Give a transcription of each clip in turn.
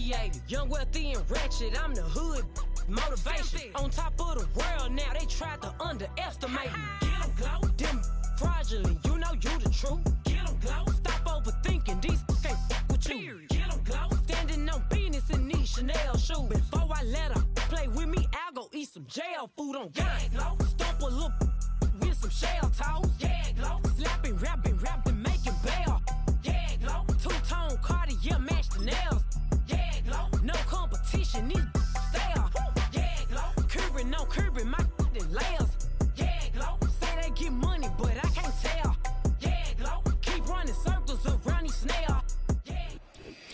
initiated. Young, wealthy, and ratchet, I'm the hood motivation. On top of the world now, they tried to underestimate me. Get 'em glow, them fraudulent, you know you the truth. Get 'em glow, stop overthinking, these can't with you. Get 'em glow, standing on business in these Chanel shoes. Before I let her play with me, I'll go eat some jail food on gang. Stomp a little with some shell toes. Yeah, glow, slapping, rapping, making bail. Yeah, glow, two-tone Cartier match the nails. Yeah, glow, no competition, these stale. Yeah, glow, curbing, no curbing, my layers. Yeah, glow, say they get money, but I can't tell. Yeah, glow, keep running circles around these snails.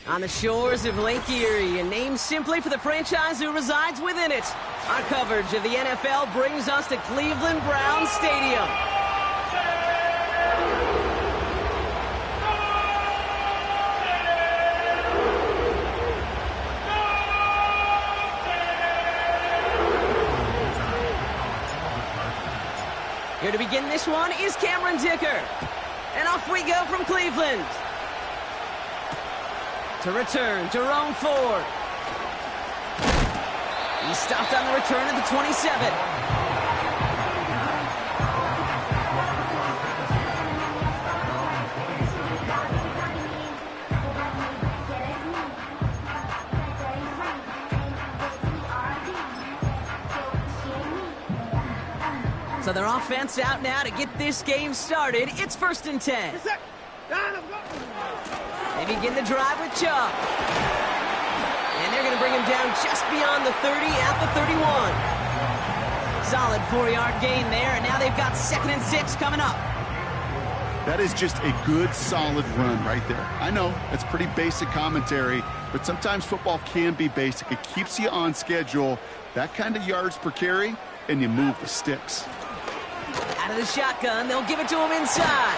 On the shores of Lake Erie, and named simply for the franchise who resides within it. Our coverage of the NFL brings us to Cleveland Browns Stadium. Here to begin this one is Cameron Dicker. And off we go from Cleveland. To return, Jerome Ford. He stopped on the return at the 27. So their offense out now to get this game started. It's 1st and 10. They begin the drive with Chubb. And they're going to bring him down just beyond the 30 at the 31. Solid 4-yard gain there, and now they've got 2nd and 6 coming up. That is just a good, solid run right there. I know, it's pretty basic commentary, but sometimes football can be basic. It keeps you on schedule, that kind of yards per carry, and you move the sticks. Out of the shotgun, they'll give it to him inside.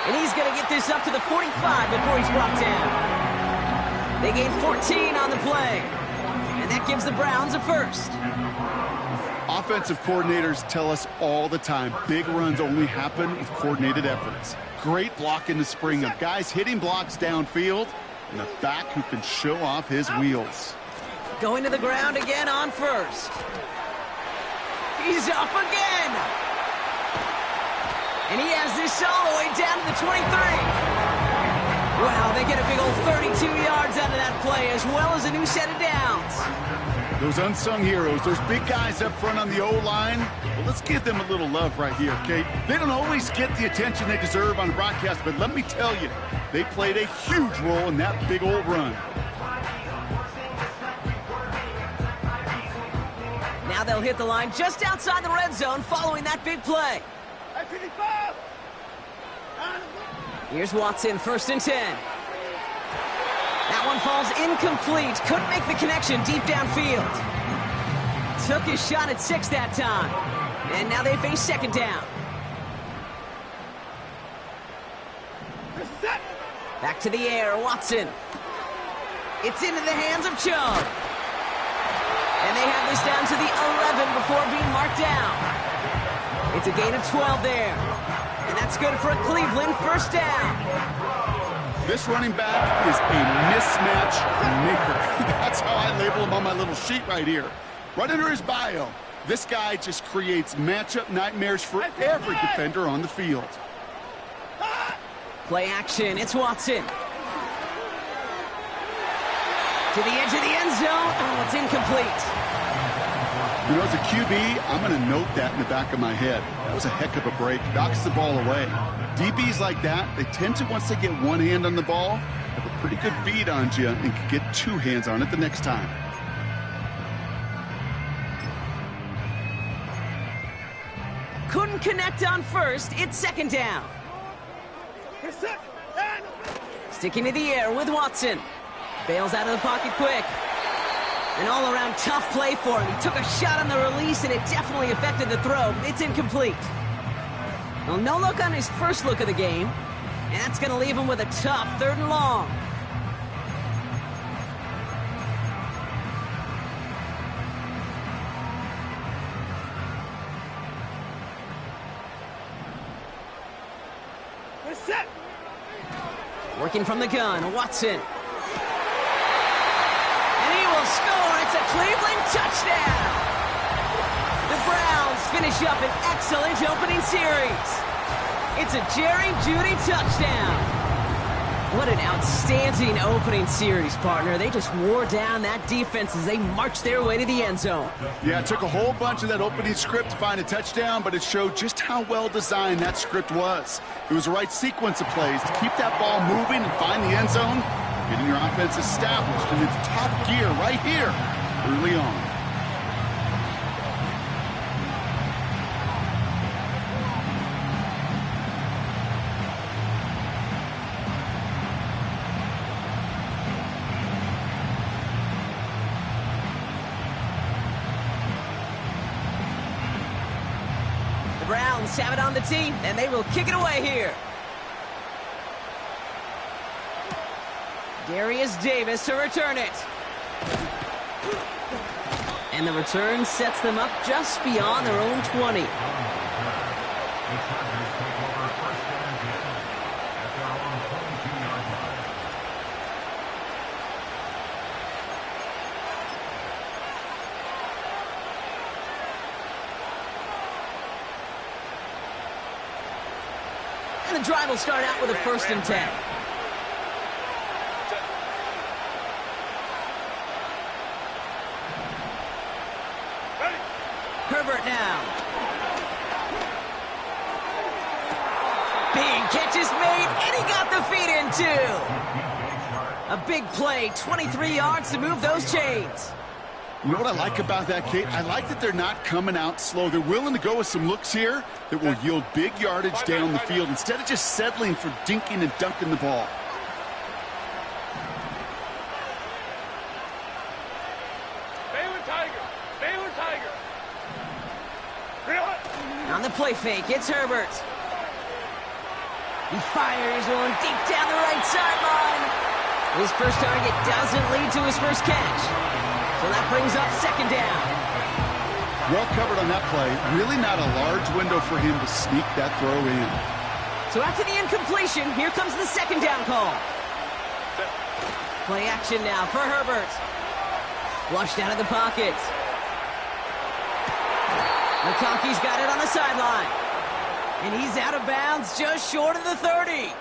And he's going to get this up to the 45 before he's brought down. They gain 14 on the play. And that gives the Browns a first. Offensive coordinators tell us all the time, big runs only happen with coordinated efforts. Great block in the spring of guys hitting blocks downfield and a back who can show off his wheels. Going to the ground again on first. He's up again. And he has this all the way down to the 23. Wow, they get a big old 32 yards out of that play, as well as a new set of downs. Those unsung heroes, those big guys up front on the O-line, well, let's give them a little love right here, okay? They don't always get the attention they deserve on the broadcast, but let me tell you, they played a huge role in that big old run. Now they'll hit the line just outside the red zone following that big play. Here's Watson, 1st and 10. That one falls incomplete. Couldn't make the connection deep downfield. Took his shot at 6 that time. And now they face 2nd down. Back to the air, Watson. It's into the hands of Chubb. And they have this down to the 11 before being marked down. It's a gain of 12 there. And that's good for a Cleveland 1st down. This running back is a mismatch maker. That's how I label him on my little sheet right here. Right under his bio, this guy just creates matchup nightmares for every defender on the field. Play action, it's Watson. To the edge of the end zone. Oh, it's incomplete. You know, as a QB, I'm going to note that in the back of my head. That was a heck of a break. Knocks the ball away. DBs like that, they tend to, once they get one hand on the ball, have a pretty good beat on you and can get 2 hands on it the next time. Couldn't connect on first. It's 2nd down. Sticking to the air with Watson. Bails out of the pocket quick. An all-around tough play for him. He took a shot on the release, and it definitely affected the throw. It's incomplete. Well, no look on his first look of the game, and that's going to leave him with a tough 3rd and long. Working from the gun, Watson. Cleveland, touchdown! The Browns finish up an excellent opening series. It's a Jerry Jeudy touchdown. What an outstanding opening series, partner. They just wore down that defense as they marched their way to the end zone. Yeah, it took a whole bunch of that opening script to find a touchdown, but it showed just how well designed that script was. It was the right sequence of plays to keep that ball moving and find the end zone, getting your offense established in its top gear right here early on. The Browns have it on the tee, and they will kick it away here. Darius Davis to return it. And the return sets them up just beyond their own 20. And the drive will start out with a 1st and 10. Herbert now. Big catch is made, and he got the feet in too. A big play, 23 yards to move those chains. You know what I like about that, Kate? I like that they're not coming out slow. They're willing to go with some looks here that will yield big yardage down the field instead of just settling for dinking and dunking the ball. On the play fake, it's Herbert. He fires one deep down the right sideline. His first target doesn't lead to his first catch. So that brings up 2nd down. Well covered on that play. Really not a large window for him to sneak that throw in. So after the incompletion, here comes the 2nd down call. Play action now for Herbert. Flushed out of the pocket. McConkey's got it on the sideline. And he's out of bounds just short of the 30.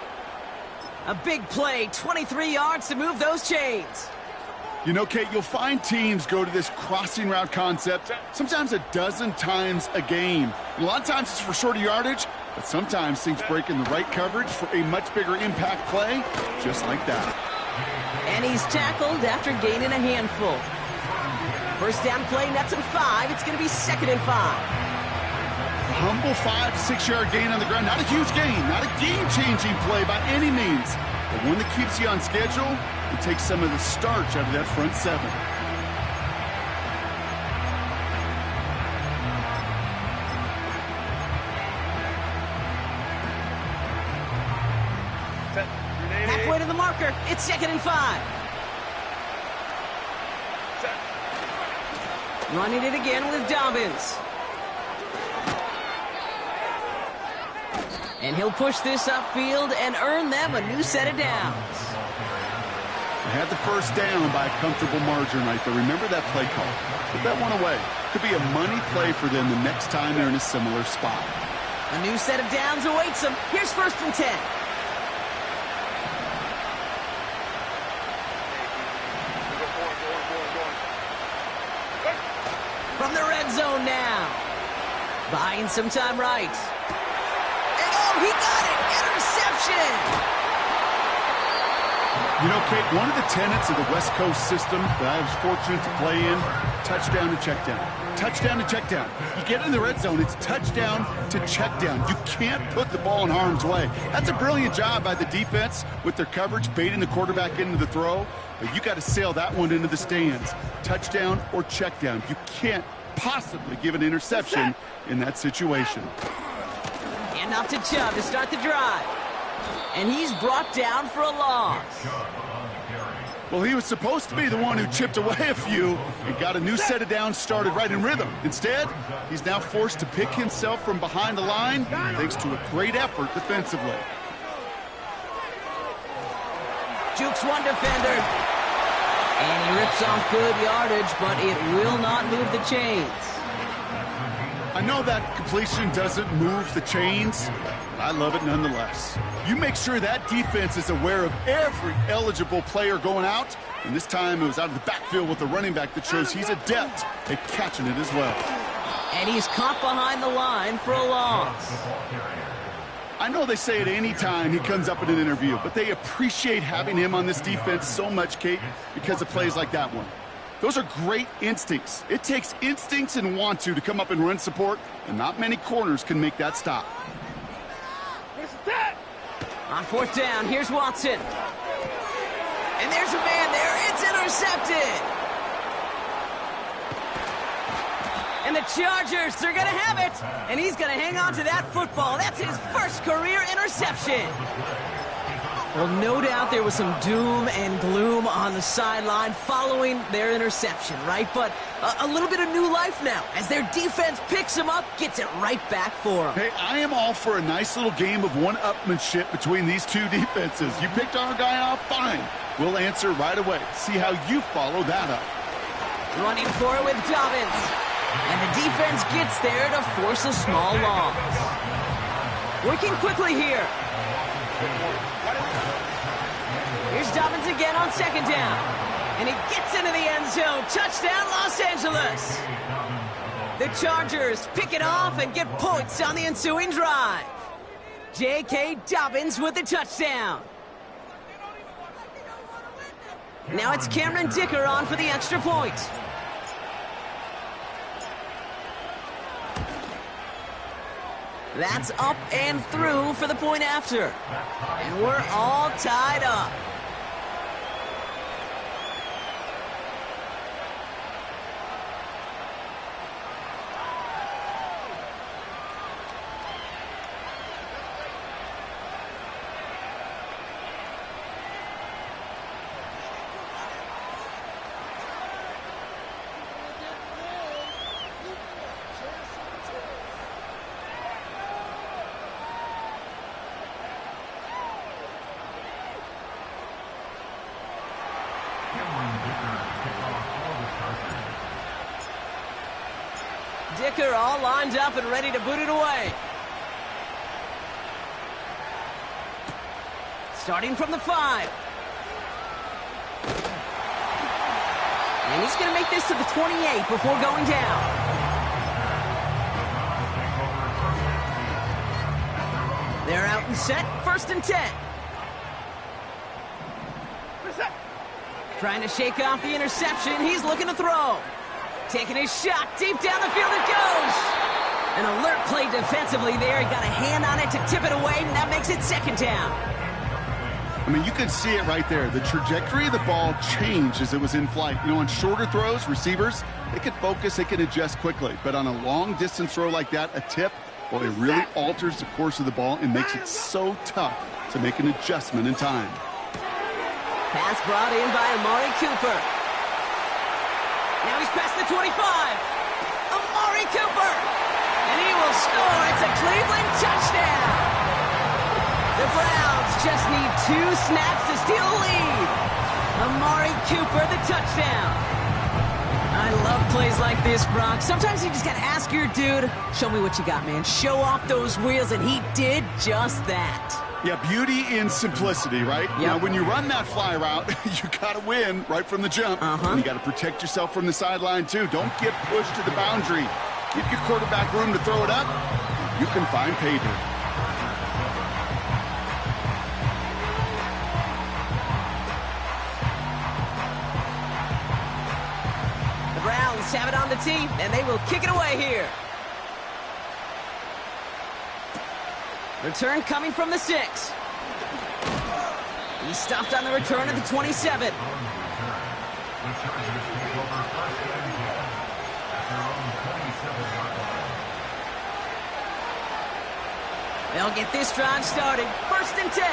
A big play, 23 yards to move those chains. You know, Kate, you'll find teams go to this crossing route concept sometimes a dozen times a game. And a lot of times it's for shorter yardage, but sometimes things break in the right coverage for a much bigger impact play, just like that. And he's tackled after gaining a handful. 1st down play, nets him 5. It's going to be 2nd and 5. Humble 5 to 6 yard gain on the ground. Not a huge gain, not a game-changing play by any means, but one that keeps you on schedule and takes some of the starch out of that front 7. Halfway to the marker, it's 2nd and 5. Running it again with Dobbins. And he'll push this upfield and earn them a new set of downs. They had the 1st down by a comfortable margin right there. Remember that play call. Put that one away. Could be a money play for them the next time they're in a similar spot. A new set of downs awaits them. Here's 1st and 10. From the red zone now. Buying some time right. And oh, he got it! Interception! You know, Kate, one of the tenets of the West Coast system that I was fortunate to play in, touchdown to check down. Touchdown to check down. You get in the red zone, it's touchdown to check down. You can't put the ball in harm's way. That's a brilliant job by the defense with their coverage, baiting the quarterback into the throw. But you got to sail that one into the stands. Touchdown or check down. You can't possibly give an interception in that situation. And off to Chubb to start the drive. And he's brought down for a loss. Well, he was supposed to be the one who chipped away a few and got a new set of downs started right in rhythm. Instead, he's now forced to pick himself from behind the line thanks to a great effort defensively. Jukes one defender. And he rips off good yardage, but it will not move the chains. I know that completion doesn't move the chains, but I love it nonetheless. You make sure that defense is aware of every eligible player going out, and this time it was out of the backfield with the running back that shows he's adept at catching it as well. And he's caught behind the line for a loss. I know they say it any time he comes up in an interview, but they appreciate having him on this defense so much, Kate, because of plays like that one. Those are great instincts. It takes instincts and want to come up and run support, and not many corners can make that stop. On fourth down, here's Watson. And there's a man there. It's intercepted. And the Chargers, they're going to have it. And he's going to hang on to that football. That's his first career interception. Well, no doubt there was some doom and gloom on the sideline following their interception, right? But a little bit of new life now as their defense picks him up, gets it right back for him. Hey, I am all for a nice little game of one-upmanship between these two defenses. You picked our guy off, fine. We'll answer right away. See how you follow that up. Running for it with Dobbins. And the defense gets there to force a small loss. Working quickly here. Here's Dobbins again on second down. And he gets into the end zone. Touchdown, Los Angeles. The Chargers pick it off and get points on the ensuing drive. J.K. Dobbins with the touchdown. Now it's Cameron Dicker on for the extra point. That's up and through for the point after. And we're all tied up. Dicker all lined up and ready to boot it away. Starting from the 5. And he's going to make this to the 28 before going down. They're out and set, 1st and 10. Trying to shake off the interception. He's looking to throw. Taking his shot deep down the field it goes. An alert play defensively there. He got a hand on it to tip it away, and that makes it 2nd down. I mean, you can see it right there. The trajectory of the ball changed as it was in flight. You know, on shorter throws, receivers, they can focus, they can adjust quickly. But on a long-distance throw like that, a tip, well, it really alters the course of the ball and makes it so tough to make an adjustment in time. Pass brought in by Amari Cooper. Now he's past the 25. Amari Cooper. And he will score. It's a Cleveland touchdown. The Browns just need 2 snaps to steal a lead. Amari Cooper, the touchdown. I love plays like this, Brock. Sometimes you just got to ask your dude, show me what you got, man. Show off those wheels, and he did just that. Yeah, beauty in simplicity, right? Yep. Now, when you run that fly route, you got to win right from the jump. And you got to protect yourself from the sideline, too. Don't get pushed to the boundary. Give your quarterback room to throw it up. You can find pay dirt. The Browns have it on the tee, and they will kick it away here. Return coming from the 6. He stopped on the return at the 27. They'll get this drive started. 1st and 10.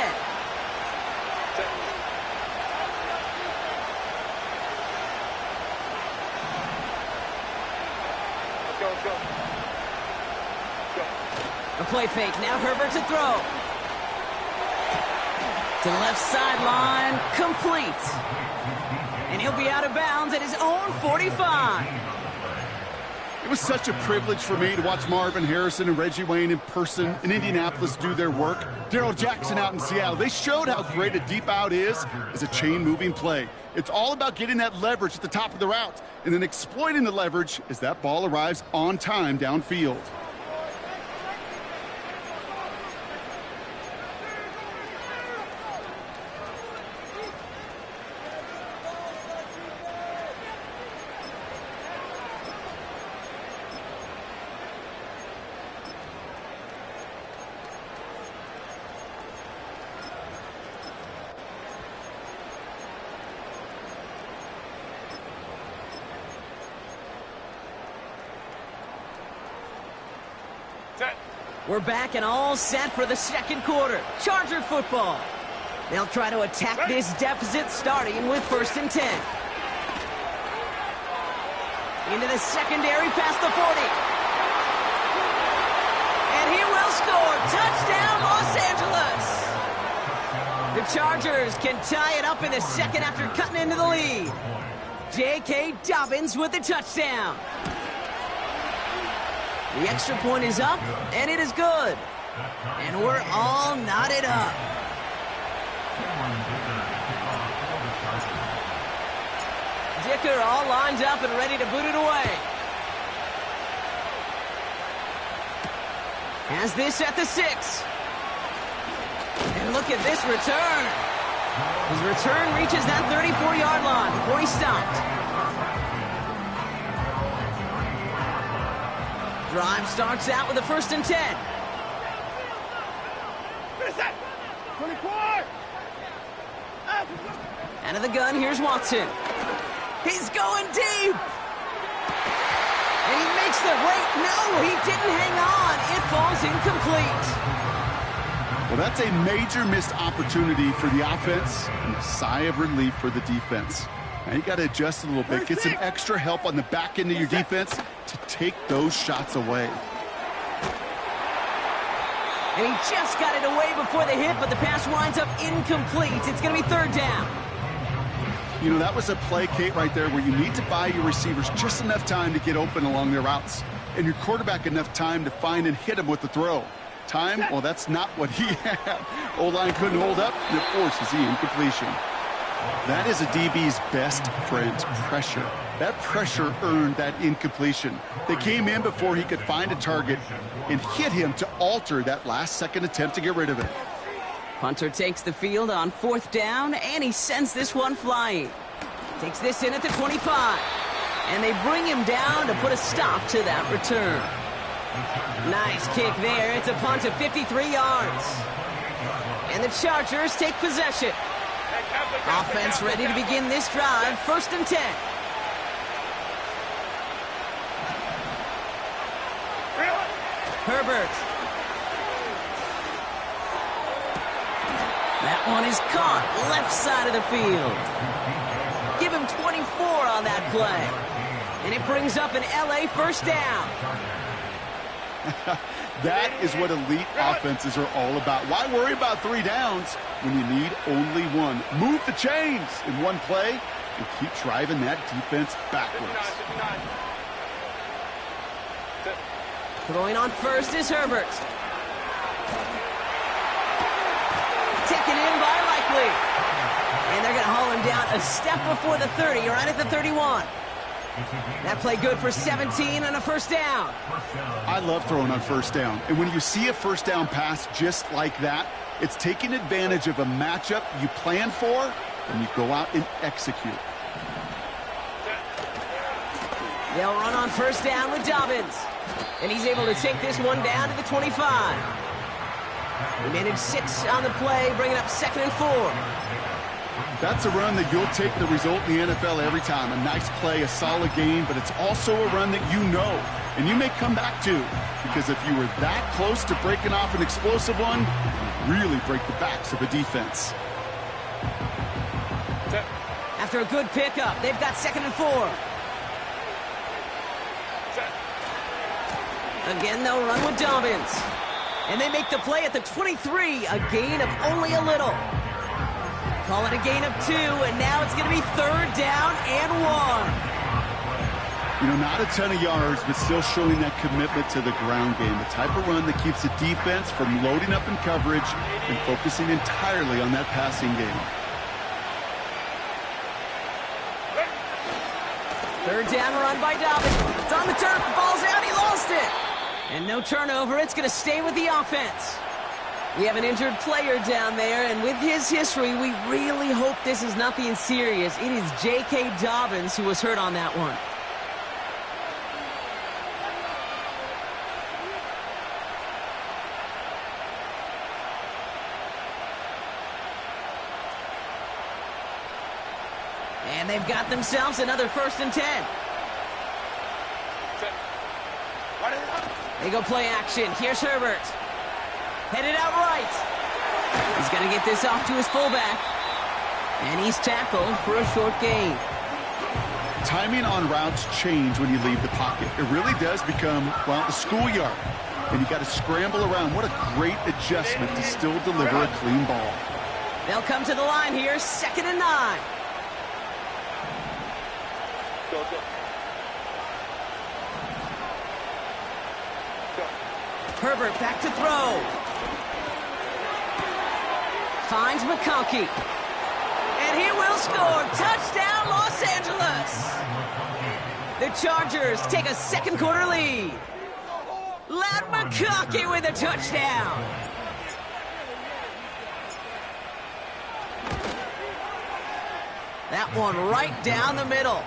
Let's go. A play fake. Now Herbert to throw. To the left sideline. Complete. And he'll be out of bounds at his own 45. It was such a privilege for me to watch Marvin Harrison and Reggie Wayne in person in Indianapolis do their work. Darrell Jackson out in Seattle. They showed how great a deep out is as a chain-moving play. It's all about getting that leverage at the top of the route and then exploiting the leverage as that ball arrives on time downfield. We're back and all set for the second quarter. Charger football. They'll try to attack this deficit starting with 1st and 10. Into the secondary past the 40. And he will score. Touchdown, Los Angeles. The Chargers can tie it up in the second after cutting into the lead. J.K. Dobbins with the touchdown. The extra point is up, and it is good. And we're all knotted up. Dicker all lined up and ready to boot it away. Has this at the 6. And look at this return. His return reaches that 34-yard line before he stopped. Drive starts out with a 1st and 10. 24! Out of the gun, here's Watson. He's going deep! And he makes the wait. No, he didn't hang on. It falls incomplete. Well, that's a major missed opportunity for the offense and a sigh of relief for the defense. Now you got to adjust a little bit, get some extra help on the back end of your defense to take those shots away. And he just got it away before the hit, but the pass winds up incomplete. It's going to be 3rd down. You know, that was a play, Kate, right there where you need to buy your receivers just enough time to get open along their routes, and your quarterback enough time to find and hit him with the throw. Time, well, that's not what he had. O-line couldn't hold up, and it forces the incompletion. That is a DB's best friend, pressure. That pressure earned that incompletion. They came in before he could find a target and hit him to alter that last-second attempt to get rid of it. Punter takes the field on 4th down, and he sends this one flying. Takes this in at the 25. And they bring him down to put a stop to that return. Nice kick there. It's a punt of 53 yards. And the Chargers take possession. Offense ready to begin this drive. 1st and 10. Herbert. That one is caught left side of the field. Give him 24 on that play. And it brings up an LA 1st down. That is what elite offenses are all about. Why worry about 3 downs when you need only 1? Move the chains in one play and keep driving that defense backwards. Throwing on 1st is Herbert. Taken in by Likely. And they're going to haul him down a step before the 30, right at the 31. That play good for 17 and a 1st down. I love throwing on 1st down. And when you see a 1st down pass just like that, it's taking advantage of a matchup you plan for, and you go out and execute. They'll run on 1st down with Dobbins. And he's able to take this one down to the 25. He managed 6 on the play, bringing up 2nd and 4. That's a run that you'll take the result in the NFL every time. A nice play, a solid game, but it's also a run that you know, and you may come back to, because if you were that close to breaking off an explosive one, you really break the backs of a defense. After a good pickup, they've got 2nd and 4. Again, they'll run with Dobbins. And they make the play at the 23, a gain of only a little. Call it a gain of 2, and now it's going to be 3rd down and 1. You know, not a ton of yards, but still showing that commitment to the ground game. The type of run that keeps the defense from loading up in coverage and focusing entirely on that passing game. 3rd down run by Dobbins. It's on the turf. The ball's out. He lost it. And no turnover. It's going to stay with the offense. We have an injured player down there, and with his history, we really hope this is nothing serious. It is J.K. Dobbins who was hurt on that one. And they've got themselves another 1st and 10. They go play action. Here's Herbert. Headed out right. He's going to get this off to his fullback. And he's tackled for a short gain. Timing on routes change when you leave the pocket. It really does become, well, a schoolyard. And you got to scramble around. What a great adjustment to still deliver a clean ball. They'll come to the line here, 2nd and 9. Herbert back to throw. Finds McConkey. And he will score. Touchdown, Los Angeles. The Chargers take a 2nd quarter lead. Ladd McConkey with a touchdown. That one right down the middle.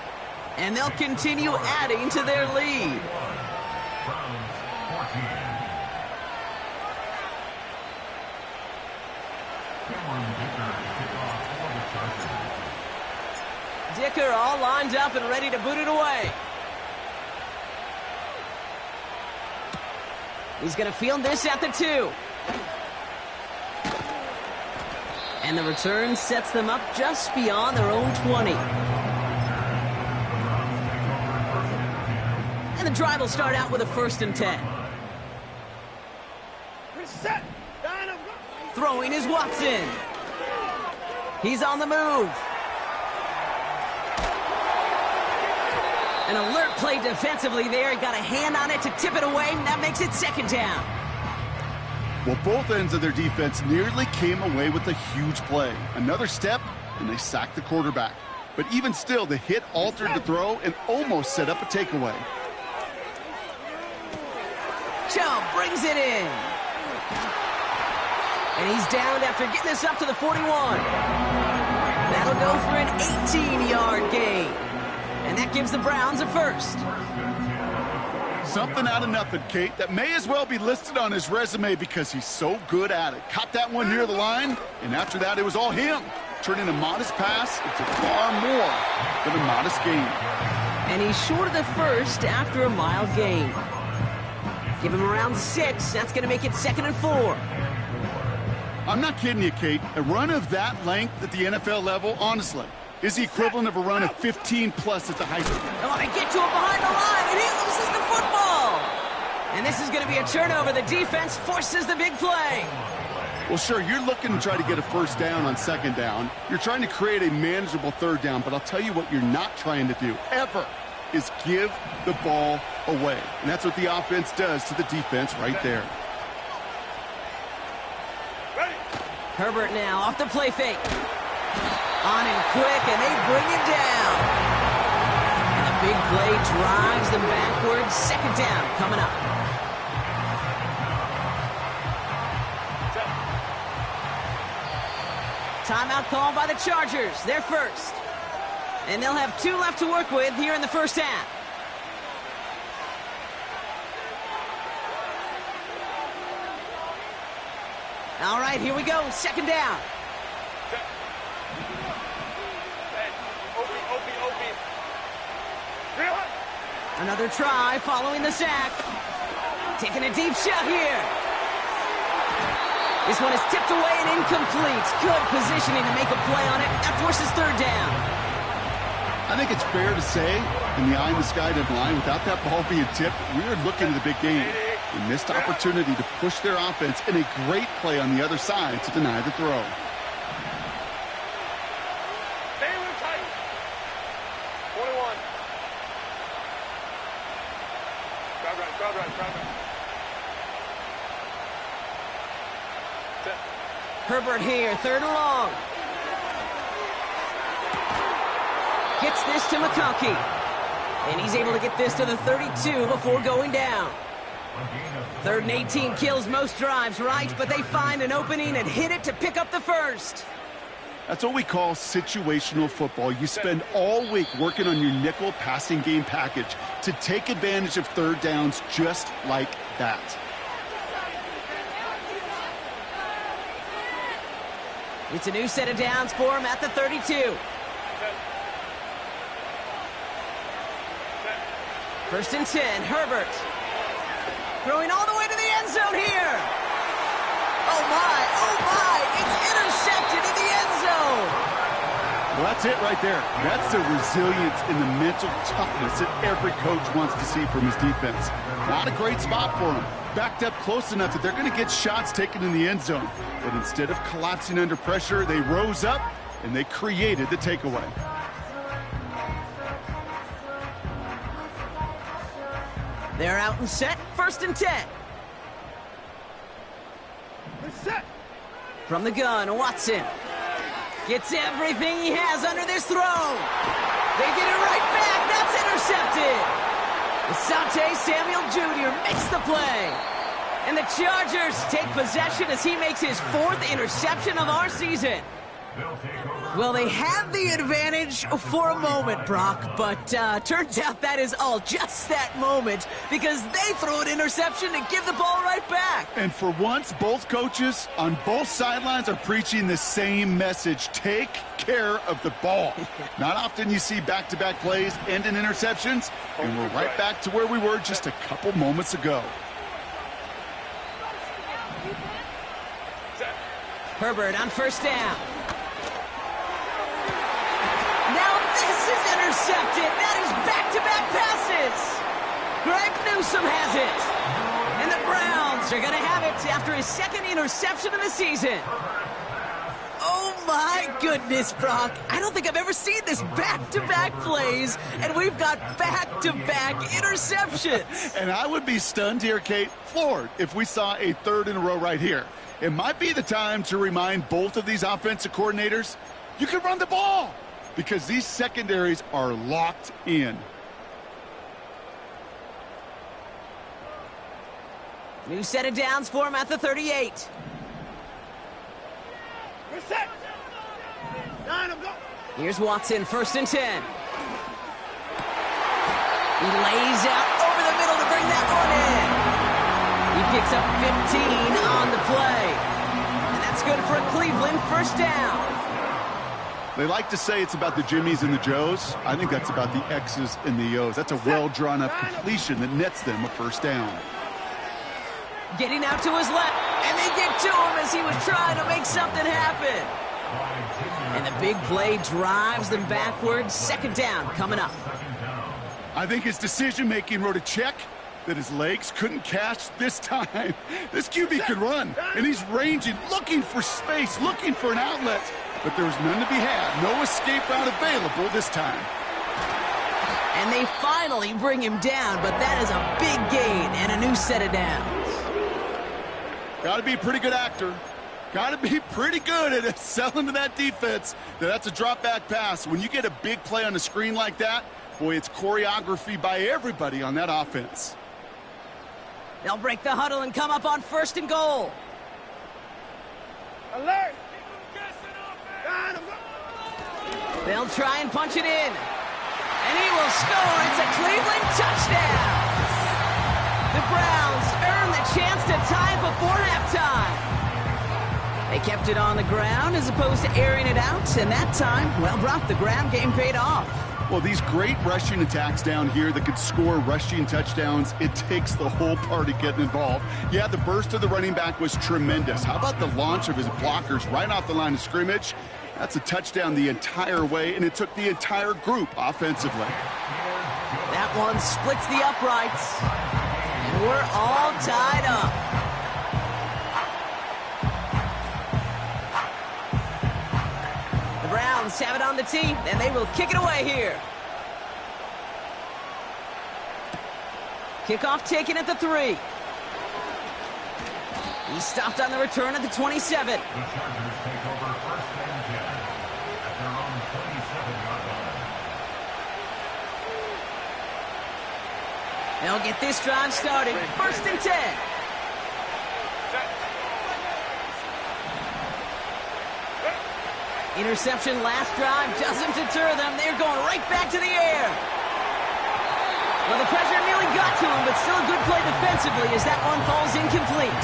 And they'll continue adding to their lead. Dicker all lined up and ready to boot it away. He's going to field this at the 2. And the return sets them up just beyond their own 20. And the drive will start out with a 1st and 10. Throwing is Watson. He's on the move. An alert play defensively there. He got a hand on it to tip it away, and that makes it 2nd down. Well, both ends of their defense nearly came away with a huge play. Another step, and they sacked the quarterback. But even still, the hit altered the throw and almost set up a takeaway. Chubb brings it in. And he's downed after getting this up to the 41. That'll go for an 18-yard gain. And that gives the Browns a 1st. Something out of nothing, Kate, that may as well be listed on his resume because he's so good at it. Caught that one near the line, and after that, it was all him. Turning a modest pass into far more than a modest gain. And he's short of the 1st after a mile gain. Give him around 6. That's going to make it 2nd and 4. I'm not kidding you, Kate. A run of that length at the NFL level, honestly, is the equivalent of a run of 15-plus at the high school. Oh, they get to him behind the line, and he loses the football. And this is going to be a turnover. The defense forces the big play. Well, sure, you're looking to try to get a 1st down on 2nd down. You're trying to create a manageable 3rd down, but I'll tell you what you're not trying to do, ever, is give the ball away. And that's what the offense does to the defense right there. Herbert now off the play fake. On and quick, and they bring it down. And the big play drives them backwards. 2nd down coming up. Timeout called by the Chargers. They're 1st. And they'll have 2 left to work with here in the 1st half. All right, here we go. 2nd down. Another try following the sack. Taking a deep shot here. This one is tipped away and incomplete. Good positioning to make a play on it. That forces 3rd down. I think it's fair to say, in the eye-in-the-sky deadline, without that ball being tipped, we were looking at a big game. A missed opportunity to push their offense, and a great play on the other side to deny the throw. Herbert here, 3rd and long. Gets this to McConkey. And he's able to get this to the 32 before going down. 3rd and 18 kills most drives, right? But they find an opening and hit it to pick up the first. That's what we call situational football. You spend all week working on your nickel passing game package to take advantage of 3rd downs just like that. It's a new set of downs for him at the 32. 1st and 10, Herbert. Throwing all the way to the end zone here. Oh my, it's intercepted in the end zone. Well, that's it right there. That's the resilience and the mental toughness that every coach wants to see from his defense. Not a great spot for him. Backed up close enough that they're going to get shots taken in the end zone. But instead of collapsing under pressure, they rose up and they created the takeaway. They're out and set, 1st and 10. Set. From the gun, Watson gets everything he has under this throw. They get it right back. That's intercepted. Asante Samuel Jr. makes the play. And the Chargers take possession as he makes his 4th interception of our season. Well, they have the advantage for a moment, Brock, but turns out that is all just that moment because they throw an interception to give the ball right back. And for once, both coaches on both sidelines are preaching the same message. Take care of the ball. Not often you see back-to-back plays end in interceptions, and we're right back to where we were just a couple moments ago. Herbert on 1st down. Now this is intercepted. That is back-to-back passes. Greg Newsome has it. And the Browns are going to have it after his 2nd interception of the season. Oh my goodness, Brock. I don't think I've ever seen this back-to-back plays, and we've got back-to-back interceptions. And I would be stunned here, Kate, floored, if we saw a 3rd in a row right here. It might be the time to remind both of these offensive coordinators, you can run the ball, because these secondaries are locked in. New set of downs for him at the 38. We're set. 9, I'm going. Here's Watson, 1st and 10. He lays out over the middle to bring that one in. He picks up 15 on the play. And that's good for a Cleveland 1st down. They like to say it's about the Jimmies and the Joes. I think that's about the X's and the O's. That's a well-drawn-up completion that nets them a 1st down. Getting out to his left, and they get to him as he was trying to make something happen. And the big play drives them backwards. 2nd down coming up. I think his decision-making wrote a check that his legs couldn't catch this time. This QB could run, and he's ranging, looking for space, looking for an outlet. But there was none to be had. No escape route available this time. And they finally bring him down, but that is a big gain and a new set of downs. Got to be a pretty good actor. Got to be pretty good at selling to that defense that's a drop-back pass. When you get a big play on the screen like that, boy, it's choreography by everybody on that offense. They'll break the huddle and come up on 1st and goal. Alert. They'll try and punch it in. And he will score. It's a Cleveland touchdown. The Browns earn the chance to tie before halftime. They kept it on the ground as opposed to airing it out. And that time, well, Brock, the ground game paid off. Well, these great rushing attacks down here that could score rushing touchdowns, it takes the whole party getting involved. Yeah, the burst of the running back was tremendous. How about the launch of his blockers right off the line of scrimmage? That's a touchdown the entire way, and it took the entire group offensively. That one splits the uprights, and we're all tied up. The Browns have it on the tee, and they will kick it away here. Kickoff taken at the 3. He stopped on the return at the 27. The Chargers take over first and 10 at their own 27-yard line. They'll get this drive started. First and 10. Interception last drive doesn't deter them. They're going right back to the air. Well, the pressure nearly got to him, but still a good play defensively as that one falls incomplete.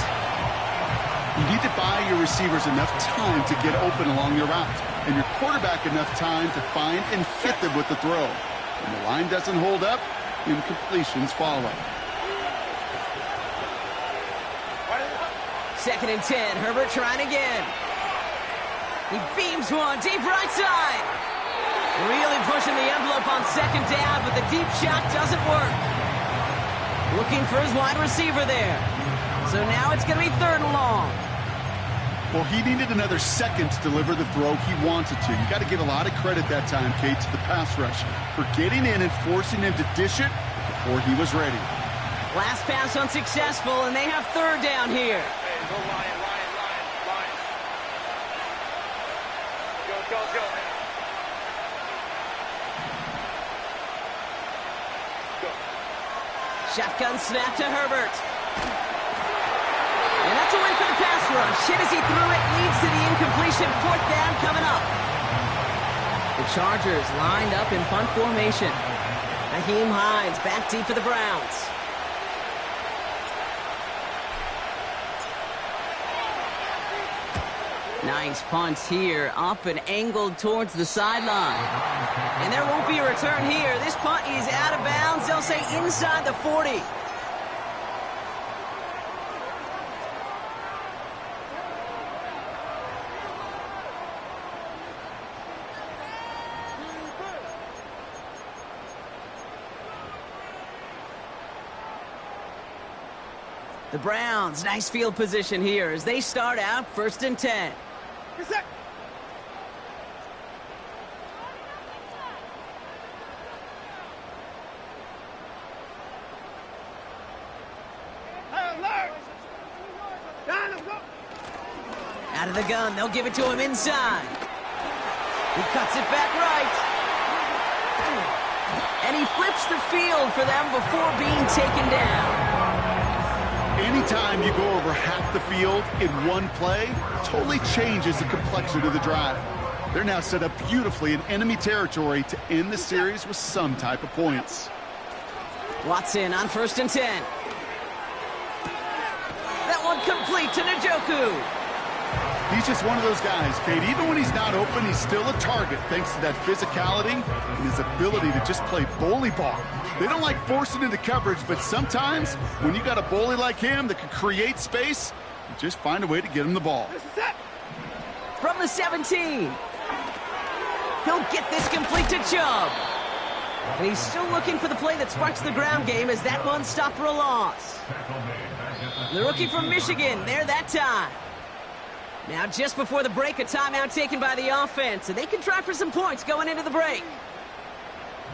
You need to buy your receivers enough time to get open along your route, and your quarterback enough time to find and hit them with the throw. When the line doesn't hold up, incompletions follow. Second and 10. Herbert trying again. He beams one deep right side. Really pushing the envelope on second down, but the deep shot doesn't work. Looking for his wide receiver there. So now it's going to be third and long. Well, he needed another second to deliver the throw he wanted to. You got to give a lot of credit that time, Kate, to the pass rush for getting in and forcing him to dish it before he was ready. Last pass unsuccessful, and they have third down here. Hey, go Lion. Go. Shotgun snap to Herbert. And that's a win for the pass rush. Hit as he threw it, leads to the incompletion. Fourth down coming up. The Chargers lined up in punt formation. Nyheim Hines back deep for the Browns. Nice punt here, up and angled towards the sideline. And there won't be a return here. This punt is out of bounds. They'll say inside the 40. The Browns, nice field position here as they start out first and 10. Get set. Hey, alert! Down him, go! Out of the gun, they'll give it to him inside. He cuts it back right. And he flips the field for them before being taken down. Anytime you go over half the field in one play, totally changes the complexion of the drive. They're now set up beautifully in enemy territory to end the series with some type of points. Watson on first and 10. That one complete to Njoku. He's just one of those guys, Kate. Even when he's not open, he's still a target thanks to that physicality and his ability to just play bully ball. They don't like forcing into coverage, but sometimes when you got a bully like him that can create space, you just find a way to get him the ball. From the 17. He'll get this complete to Chubb. And he's still looking for the play that sparks the ground game as that one stopped for a loss. The rookie from Michigan, there that time. Now just before the break, a timeout taken by the offense, and they can try for some points going into the break.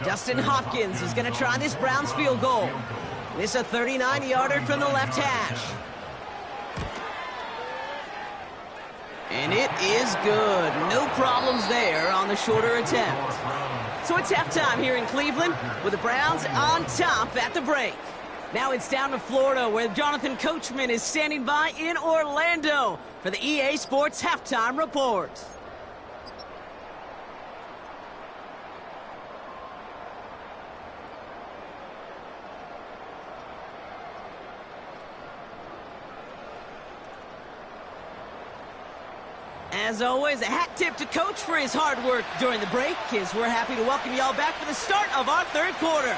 Dustin Hopkins is going to try this Browns field goal. This a 39-yarder from the left hash. And it is good. No problems there on the shorter attempt. So it's halftime here in Cleveland with the Browns on top at the break. Now it's down to Florida where Jonathan Coachman is standing by in Orlando for the EA Sports Halftime Report. As always, a hat tip to Coach for his hard work during the break, as we're happy to welcome y'all back for the start of our third quarter.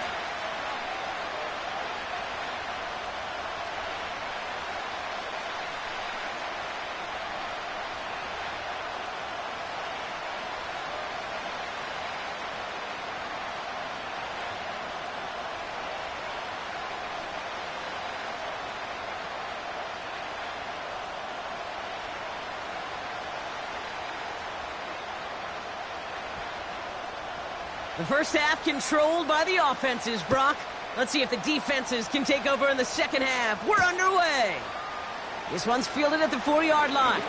The first half controlled by the offenses, Brock. Let's see if the defenses can take over in the second half. We're underway. This one's fielded at the 4-yard line.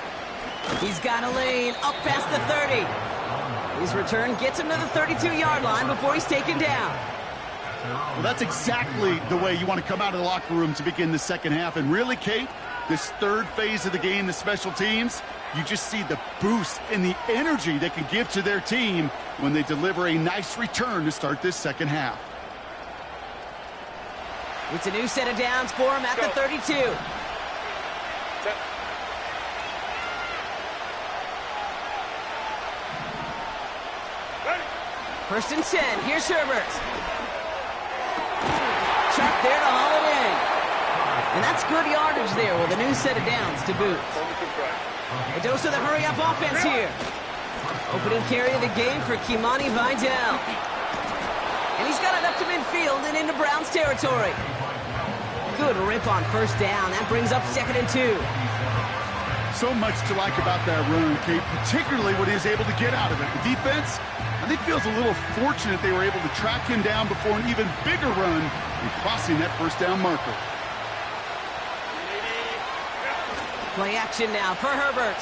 He's got a lane up past the 30. His return gets him to the 32-yard line before he's taken down. Well, that's exactly the way you want to come out of the locker room to begin the second half. And really, Kate, this third phase of the game, the special teams, you just see the boost and the energy they can give to their team when they deliver a nice return to start this second half. It's a new set of downs for him at the 32. First and 10. Here's Herbert. Chuck there to haul it in. And that's good yardage there with a new set of downs to boot. A dose of the hurry-up offense here. Opening carry of the game for Kimani Vidal. And he's got it up to midfield and into Browns territory. Good rip on first down. That brings up 2nd and 2. So much to like about that run, Kate, particularly what he was able to get out of it. The defense, I think, feels a little fortunate they were able to track him down before an even bigger run and crossing that first down marker. Play action now for Herbert.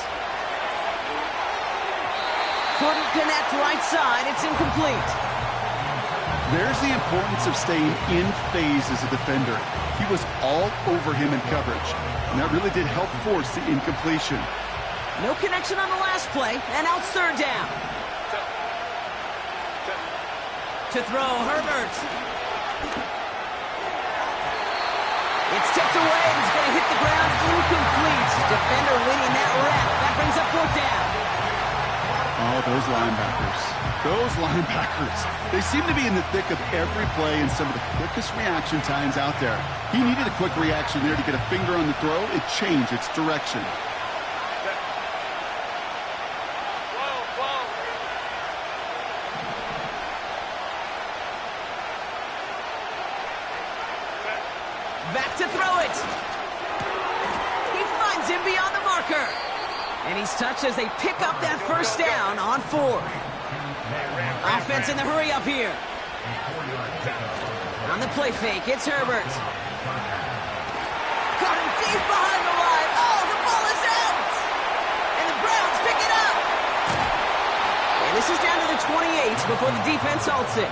Couldn't connect right side. It's incomplete. There's the importance of staying in phase as a defender. He was all over him in coverage, and that really did help force the incompletion. No connection on the last play, and out 3rd down. To throw, Herbert. It's tipped away, and he's going to hit the ground incomplete. Defender winning that rep. That brings up 4th down. Oh, those linebackers. Those linebackers. They seem to be in the thick of every play and some of the quickest reaction times out there. He needed a quick reaction there to get a finger on the throw and change its direction. Back to throw it. He finds him beyond the marker. And he's touched as they pick up that first down on 4. Offense in the hurry up here. On the play fake, it's Herbert. Caught him deep behind the line. Oh, the ball is out. And the Browns pick it up. And this is down to the 28 before the defense halts it.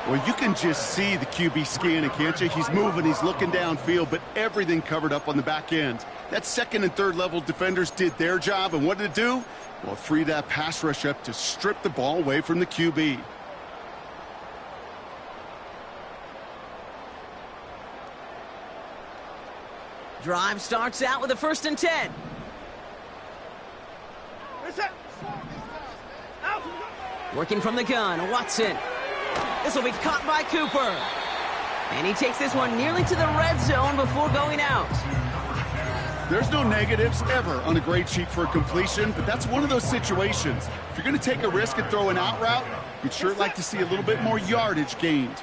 Well, you can just see the QB scanning, can't you? He's moving, he's looking downfield, but everything covered up on the back end. That 2nd and 3rd level defenders did their job, and what did it do? Well, it freed that pass rush up to strip the ball away from the QB. Drive starts out with a 1st and 10. Working from the gun, Watson. This will be caught by Cooper. And he takes this one nearly to the red zone before going out. There's no negatives ever on a grade sheet for a completion, but that's one of those situations. If you're going to take a risk and throw an out route, you'd sure like to see a little bit more yardage gained.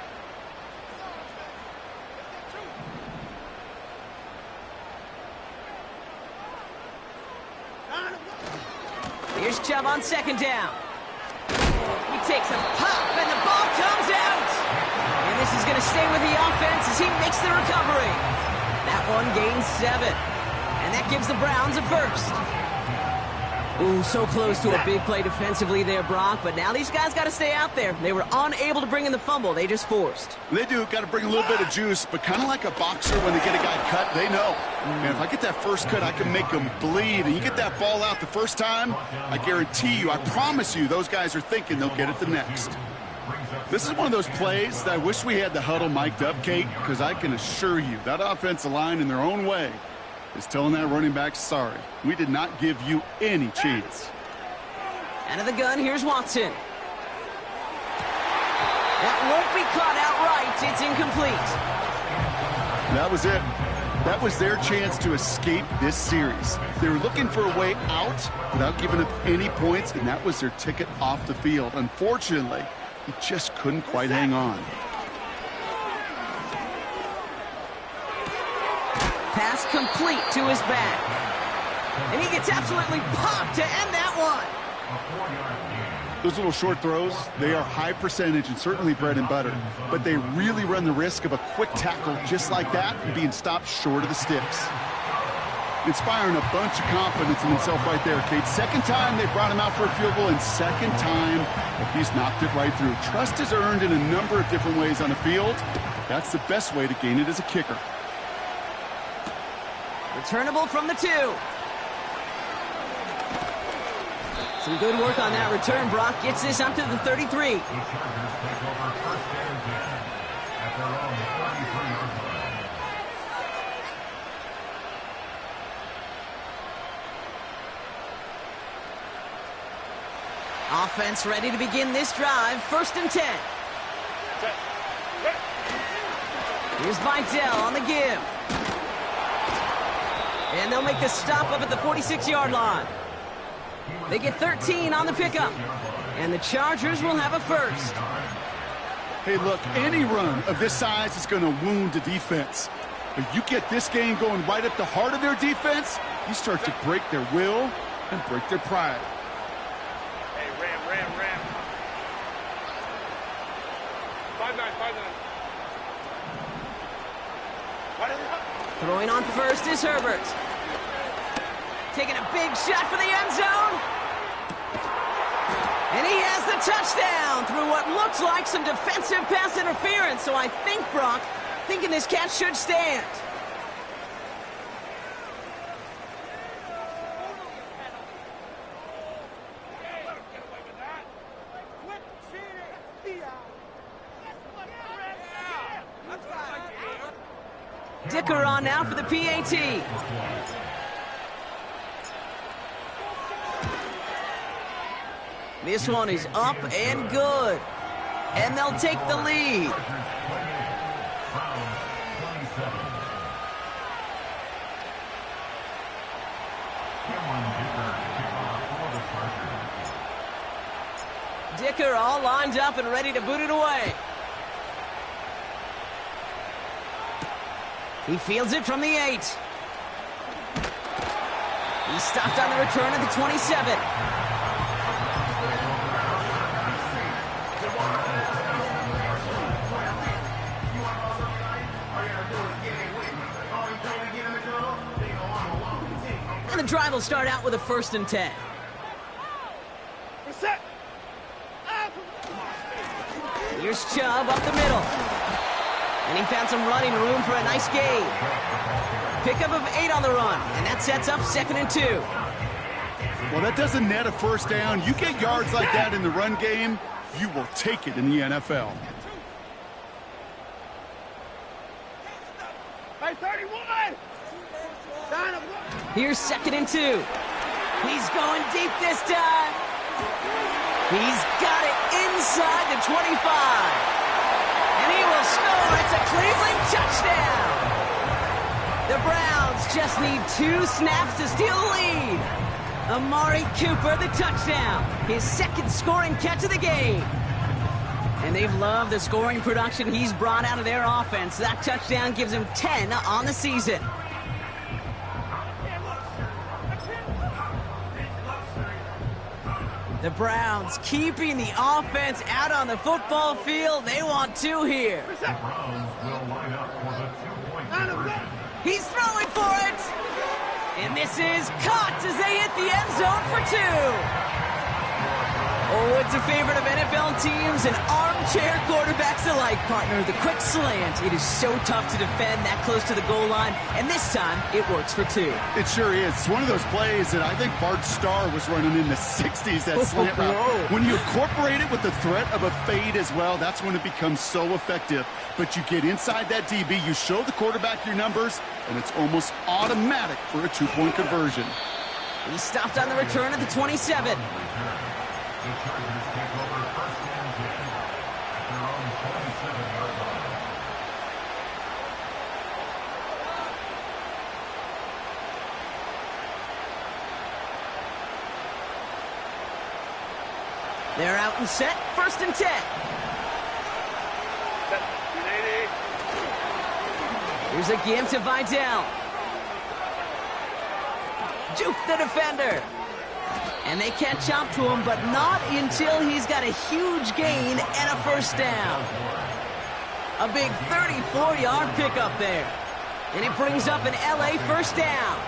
Here's Chubb on 2nd down. He takes a pop, and the ball comes out. And this is going to stay with the offense as he makes the recovery. That one gains 7. And that gives the Browns a 1st. Ooh, so close to a big play defensively there, Brock. But now these guys got to stay out there. They were unable to bring in the fumble. They just forced. They do. Got to bring a little bit of juice, but kind of like a boxer when they get a guy cut, they know. Man, if I get that first cut, I can make them bleed. And you get that ball out the first time, I guarantee you, I promise you, those guys are thinking they'll get it the next. This is one of those plays that I wish we had the huddle mic'd up, Kate, because I can assure you that offensive line in their own way is telling that running back, sorry, we did not give you any chance. Out of the gun, here's Watson. That won't be caught outright. It's incomplete. That was it. That was their chance to escape this series. They were looking for a way out without giving up any points, and that was their ticket off the field. Unfortunately, he just couldn't quite hang on. Pass complete to his back. And he gets absolutely popped to end that one. Those little short throws, they are high percentage and certainly bread and butter, but they really run the risk of a quick tackle just like that and being stopped short of the sticks. Inspiring a bunch of confidence in himself right there, Kate. Second time they brought him out for a field goal, and second time he's knocked it right through. Trust is earned in a number of different ways on the field. That's the best way to gain it as a kicker. Returnable from the 2. Some good work on that return. Brock gets this up to the 33. The Chargers take over first and 10 at their own 33-yard line. Offense ready to begin this drive. First and 10. Here's Vidal on the give. And they'll make the stop up at the 46-yard line. They get 13 on the pickup. And the Chargers will have a first. Hey, look, any run of this size is going to wound the defense. But you get this game going right at the heart of their defense, you start to break their will and break their pride. Hey, Ram. 5-9. Throwing on first is Herbert. Taking a big shot for the end zone. And he has the touchdown through what looks like some defensive pass interference. So I think, Brock, thinking this catch should stand. Dicker on now for the PAT. This one is up and good. And they'll take the lead. Dicker all lined up and ready to boot it away. He fields it from the 8. He stopped on the return at the 27. And the drive will start out with a first and 10. Reset. Here's Chubb up the middle. And he found some running room for a nice gain. Pickup of 8 on the run, and that sets up 2nd and 2. Well, that doesn't net a first down. You get yards like that in the run game, you will take it in the NFL. Hey, 31. Here's 2nd and 2. He's going deep this time. He's got it inside the 25. And he will score. It's a Cleveland touchdown. The Browns just need 2 snaps to steal the lead. Amari Cooper, the touchdown. His 2nd scoring catch of the game. And they've loved the scoring production he's brought out of their offense. That touchdown gives him 10 on the season. The Browns keeping the offense out on the football field. They want 2 here. The Browns will line up for the 2-point conversion. He's throwing for it. And this is caught as they hit the end zone for 2. Oh, it's a favorite of NFL teams and armchair quarterbacks alike, partner. The quick slant. It is so tough to defend that close to the goal line, and this time it works for 2. It sure is. It's one of those plays that I think Bart Starr was running in the 60s, that slant route. When you incorporate it with the threat of a fade as well, that's when it becomes so effective. But you get inside that DB, you show the quarterback your numbers, and it's almost automatic for a 2-point conversion. He stopped on the return at the 27. The Chargers take over first and 10 at their own 27-yard line. They're out and set, first and 10. Set. 280. Here's a give to Vidal. Juke the defender. And they catch up to him, but not until he's got a huge gain and a first down. A big 34-yard pickup there. And it brings up an LA first down.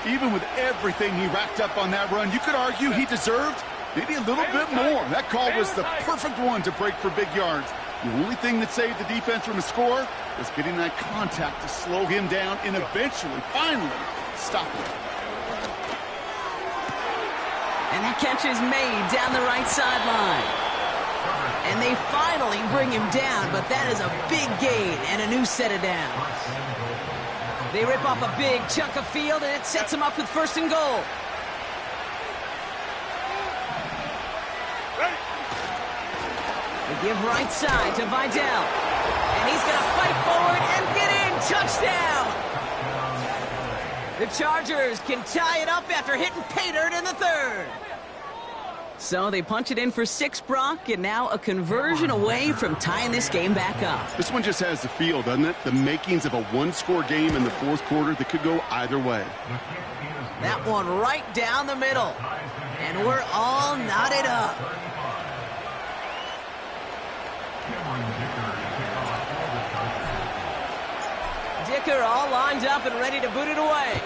Even with everything he racked up on that run, you could argue he deserved maybe a little bit more. That call was the perfect one to break for big yards. The only thing that saved the defense from a score was getting that contact to slow him down and eventually, finally, stop him. And that catch is made down the right sideline. And they finally bring him down, but that is a big gain and a new set of downs. They rip off a big chunk of field, and it sets him up with first and goal. They give right side to Vidal. And he's going to fight forward and get in. Touchdown! The Chargers can tie it up after hitting pay dirt in the third. So they punch it in for 6, Brock, and now a conversion away from tying this game back up. This one just has the feel, doesn't it? The makings of a one-score game in the fourth quarter that could go either way. That one right down the middle. And we're all knotted up. Dicker all lined up and ready to boot it away.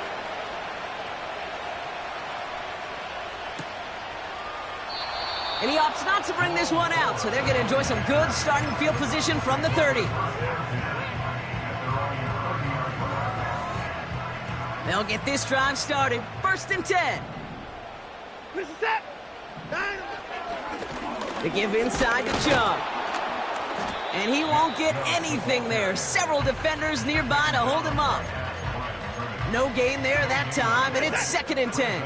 And he opts not to bring this one out, so they're going to enjoy some good starting field position from the 30. They'll get this drive started. First and 10. They give inside to Chubb. And he won't get anything there. Several defenders nearby to hold him up. No gain there that time, and it's second and 10.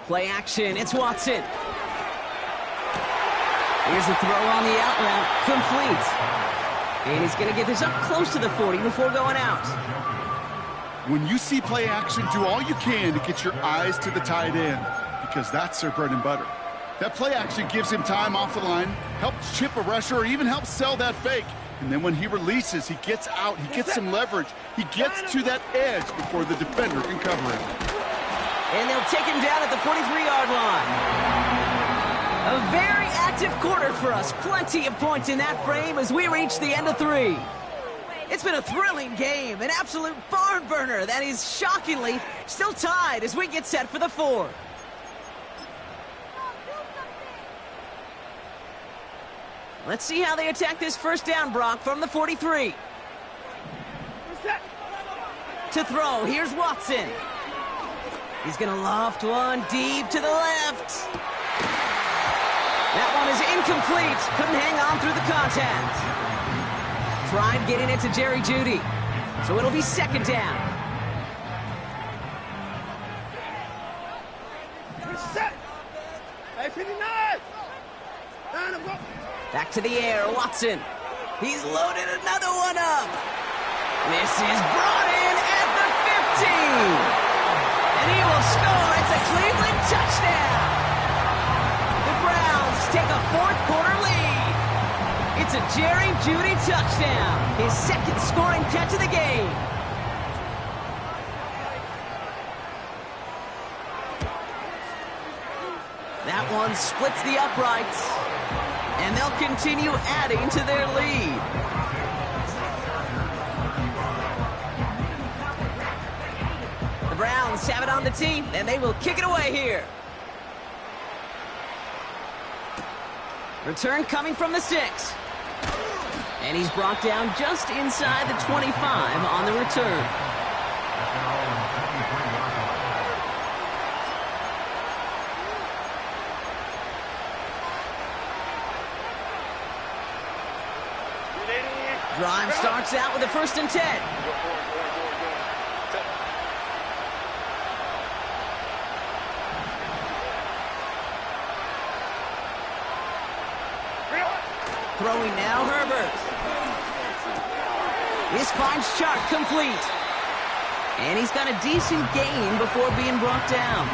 Play action, it's Watson. Here's a throw on the out route, complete. And he's going to get this up close to the 40 before going out. When you see play action, do all you can to get your eyes to the tight end, because that's their bread and butter. That play action gives him time off the line, helps chip a rusher, or even helps sell that fake. And then when he releases, he gets out, he gets some leverage. He gets to that edge before the defender can cover him. And they'll take him down at the 43-yard line. A very active quarter for us. Plenty of points in that frame as we reach the end of 3. It's been a thrilling game, an absolute barn burner that is shockingly still tied as we get set for the 4th. Let's see how they attack this first down, Brock, from the 43. To throw, here's Watson. He's going to loft one deep to the left. That one is incomplete. Couldn't hang on through the contact. Tried getting it to Jerry Jeudy. So it'll be second down. Back to the air, Watson. He's loaded another one up. This is brought in at the 15. And he will score. It's a Cleveland touchdown. The Browns take a fourth-quarter lead. It's a Jerry Jeudy touchdown, his second scoring catch of the game. That one splits the uprights, and they'll continue adding to their lead. The Browns have it on the tee, and they will kick it away here. Return coming from the 6. And he's brought down just inside the 25 on the return. Drive starts out with a first and 10. Throwing now, Herbert. This finds Chark complete. And he's got a decent gain before being brought down.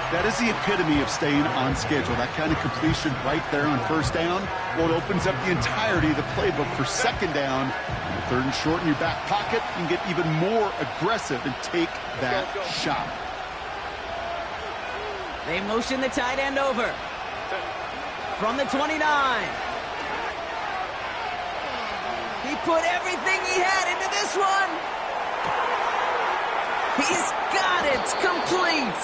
That is the epitome of staying on schedule. That kind of completion right there on first down. Well, it opens up the entirety of the playbook for second down. And third and short in your back pocket, you can get even more aggressive and take that shot. They motion the tight end over. From the 29. He put everything he had into this one. He's got it complete.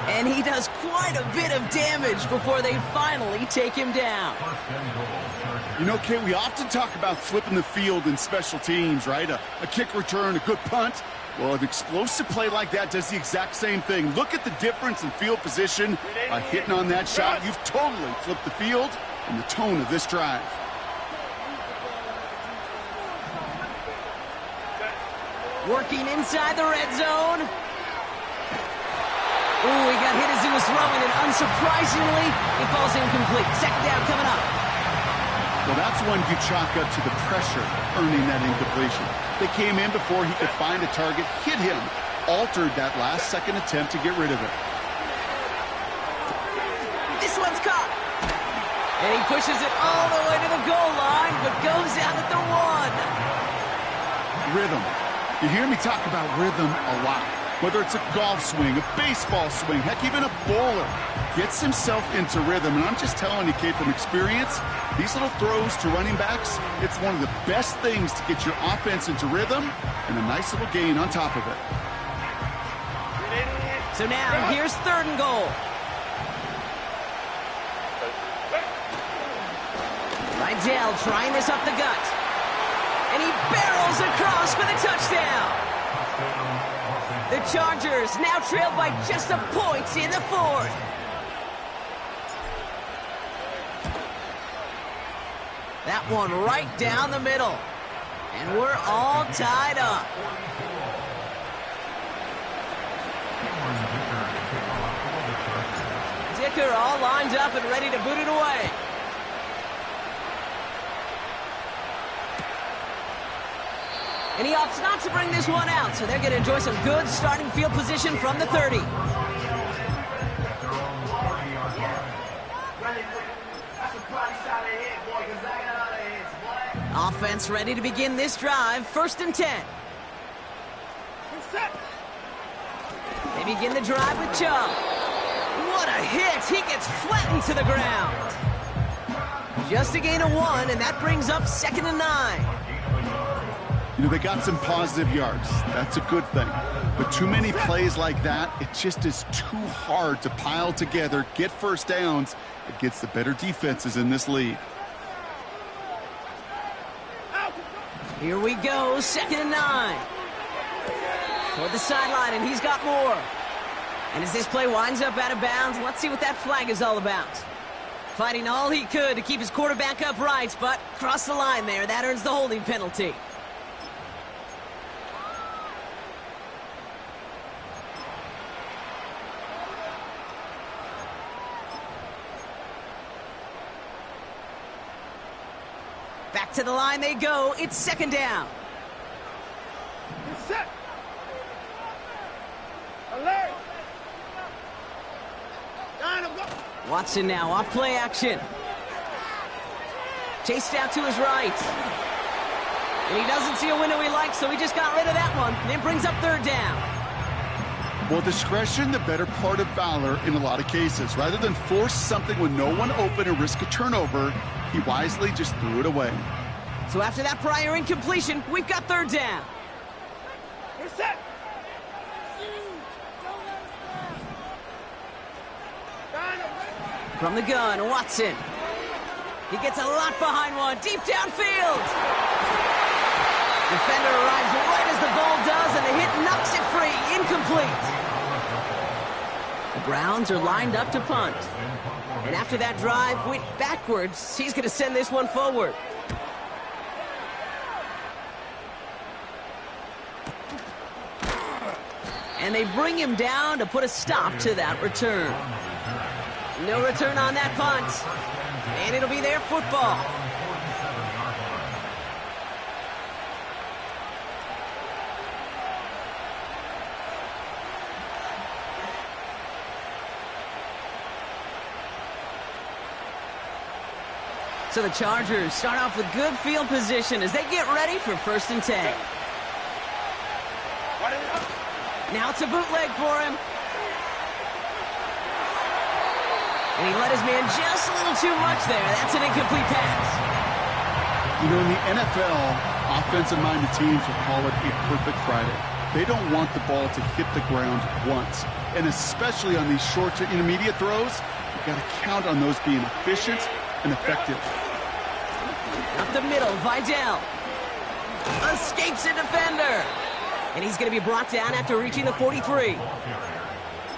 And he does quite a bit of damage before they finally take him down. You know, Kate, we often talk about flipping the field in special teams, right? A kick return, a good punt. Well, an explosive play like that does the exact same thing. Look at the difference in field position. By hitting on that shot, you've totally flipped the field and the tone of this drive. Working inside the red zone. Ooh, he got hit as he was throwing, and unsurprisingly, it falls incomplete. Second down coming up. Well, that's one you chalk up to the pressure earning that incompletion. They came in before he could find a target, hit him, altered that last-second attempt to get rid of it. This one's caught. And he pushes it all the way to the goal line, but goes out at the 1. Rhythm. You hear me talk about rhythm a lot. Whether it's a golf swing, a baseball swing, heck, even a bowler gets himself into rhythm. And I'm just telling you, Kate, from experience, these little throws to running backs, it's one of the best things to get your offense into rhythm and a nice little gain on top of it. So now, here's third and goal. Rydell trying this up the gut. And he barrels across for the touchdown. The Chargers now trail by just a point in the fourth. That one right down the middle. And we're all tied up. Dicker all lined up and ready to boot it away. And he opts not to bring this one out, so they're going to enjoy some good starting field position from the 30. Offense ready to begin this drive, 1st and 10. They begin the drive with Chubb. What a hit! He gets flattened to the ground. Just a gain of 1, and that brings up 2nd and 9. You know, they got some positive yards. That's a good thing. But too many plays like that, it just is too hard to pile together, get first downs against the better defenses in this league. Here we go, 2nd and 9. Toward the sideline, and he's got more. And as this play winds up out of bounds, let's see what that flag is all about. Fighting all he could to keep his quarterback upright, but crossed the line there. That earns the holding penalty. Back to the line they go. It's 2nd down. Set. Alert. Watson now off play action. Chased out to his right. And he doesn't see a window he likes, so he just got rid of that one. And it brings up 3rd down. Well, discretion, the better part of valor in a lot of cases. Rather than force something with no one open and risk a turnover, he wisely just threw it away. So after that prior incompletion, we've got 3rd down. You're set. From the gun, Watson. He gets a lot behind one, deep downfield. Defender arrives right as the ball does, and the hit knocks it free, incomplete. The Browns are lined up to punt. And after that drive went backwards, he's going to send this one forward. And they bring him down to put a stop to that return. No return on that punt. And it'll be their football. So the Chargers start off with good field position as they get ready for 1st and 10. Now it's a bootleg for him. And he let his man just a little too much there. That's an incomplete pass. You know, in the NFL, offensive-minded teams will call it a perfect Friday. They don't want the ball to hit the ground once. And especially on these short to intermediate throws, you've got to count on those being efficient and effective. Up the middle, Vidal. Escapes a defender. And he's going to be brought down after reaching the 43.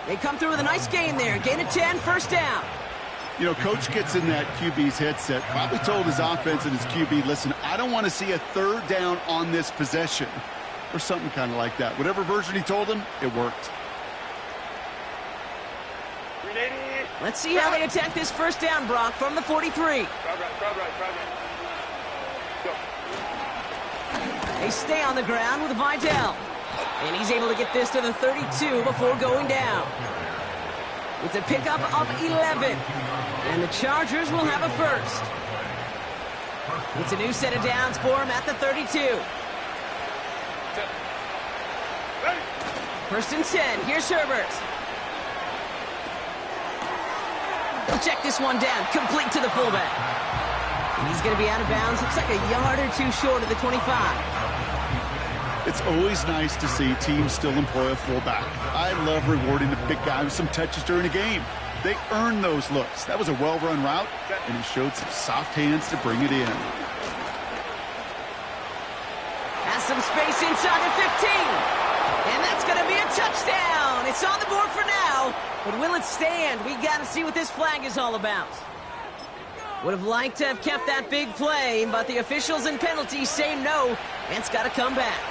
They come through with a nice gain there. Gain of 10, 1st down. You know, coach gets in that QB's headset, probably told his offense and his QB, listen, I don't want to see a 3rd down on this possession. Or something kind of like that. Whatever version he told him, it worked. Let's see how they attack this 1st down, Brock, from the 43. They stay on the ground with Vidal. And he's able to get this to the 32 before going down. It's a pickup of 11. And the Chargers will have a 1st. It's a new set of downs for him at the 32. 1st and 10. Here's Herbert. He'll check this one down. Complete to the fullback. And he's going to be out of bounds. Looks like a yard or two short of the 25. It's always nice to see teams still employ a fullback. I love rewarding the big guy with some touches during a game. They earn those looks. That was a well-run route, and he showed some soft hands to bring it in. Has some space inside the 15. And that's going to be a touchdown. It's on the board for now. But will it stand? We got to see what this flag is all about. Would have liked to have kept that big play, but the officials and penalties say no. And it's got to come back.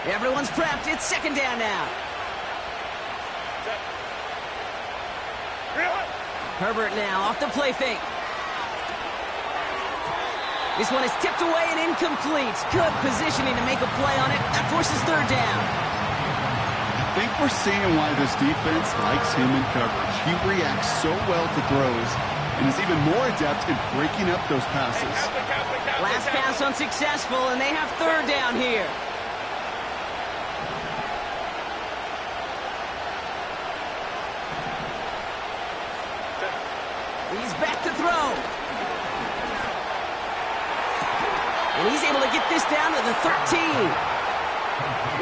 Everyone's prepped. It's 2nd down now. Herbert now off the play fake. This one is tipped away and incomplete. Good positioning to make a play on it. That forces 3rd down. I think we're seeing why this defense likes him in coverage. He reacts so well to throws and is even more adept in breaking up those passes. Last pass unsuccessful, and they have 3rd down here. He's back to throw. And he's able to get this down to the 13.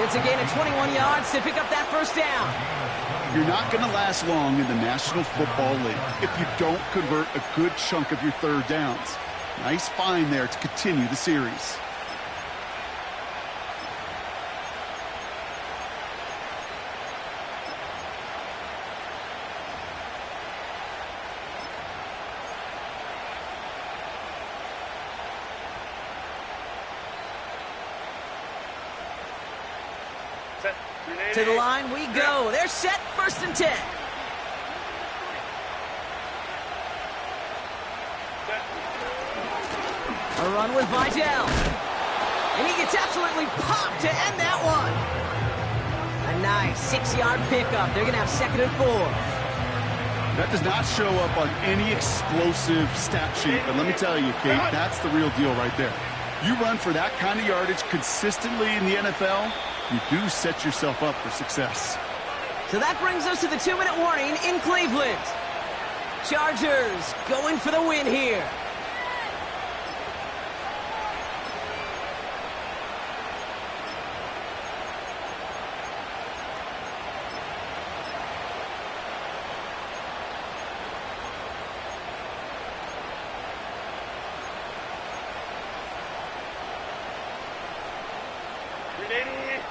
It's a gain of 21 yards to pick up that 1st down. You're not going to last long in the National Football League if you don't convert a good chunk of your 3rd downs. Nice find there to continue the series. To the line we go. They're set. 1st and 10. A run with Vidal. And he gets absolutely popped to end that one. A nice 6-yard pickup. They're going to have 2nd and 4. That does not show up on any explosive stat sheet, but let me tell you, Kate, that's the real deal right there. You run for that kind of yardage consistently in the NFL, you do set yourself up for success. So that brings us to the 2-minute warning in Cleveland. Chargers going for the win here.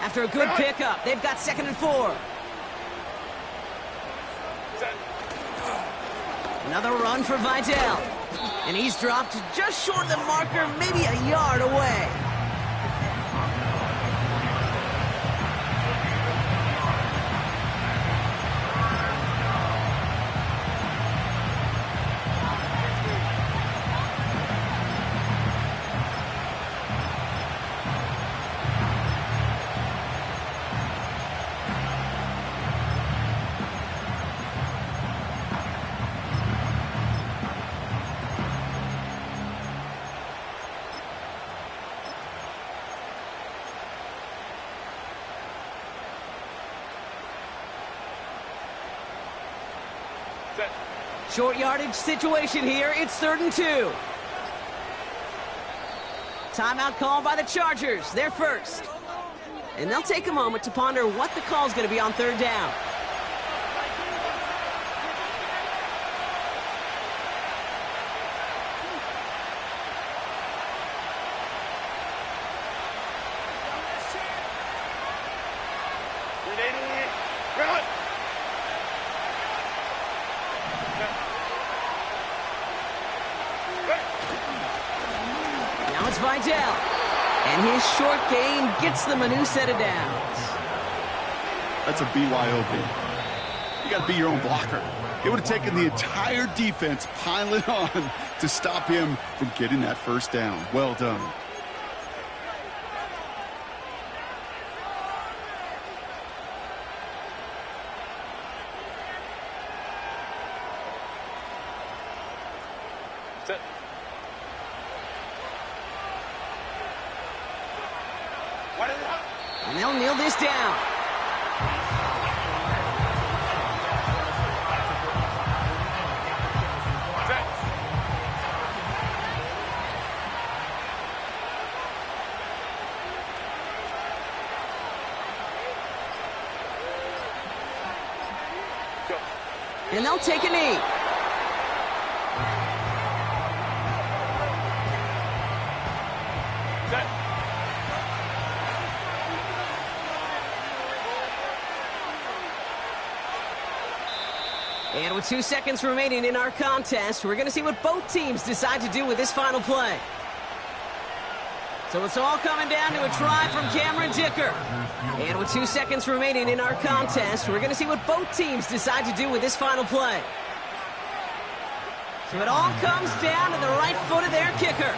After a good pickup, they've got 2nd and 4. Another run for Vidal. And he's dropped just short of the marker, maybe a yard away. Short yardage situation here. It's 3rd and 2. Timeout called by the Chargers. They're first. And they'll take a moment to ponder what the call is going to be on 3rd down. Now it's Vidal. And his short gain gets them a new set of downs. That's a BYOB. You got to be your own blocker. It would have taken the entire defense piling on to stop him from getting that first down. Well done. And they'll kneel this down. And they'll take a knee. And with 2 seconds remaining in our contest, we're going to see what both teams decide to do with this final play. So it's all coming down to a try from Cameron Dicker. And with 2 seconds remaining in our contest, we're going to see what both teams decide to do with this final play. So it all comes down to the right foot of their kicker.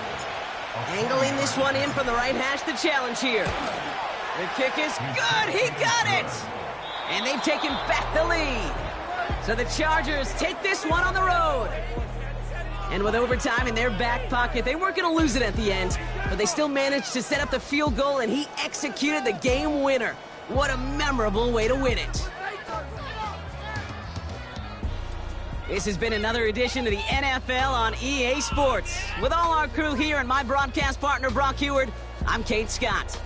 Angling this one in from the right hash, the challenge here. The kick is good. He got it. And they've taken back the lead. So the Chargers take this one on the road. And with overtime in their back pocket, they weren't going to lose it at the end, but they still managed to set up the field goal, and he executed the game winner. What a memorable way to win it. This has been another edition of the NFL on EA Sports. With all our crew here and my broadcast partner, Brock Heward, I'm Kate Scott.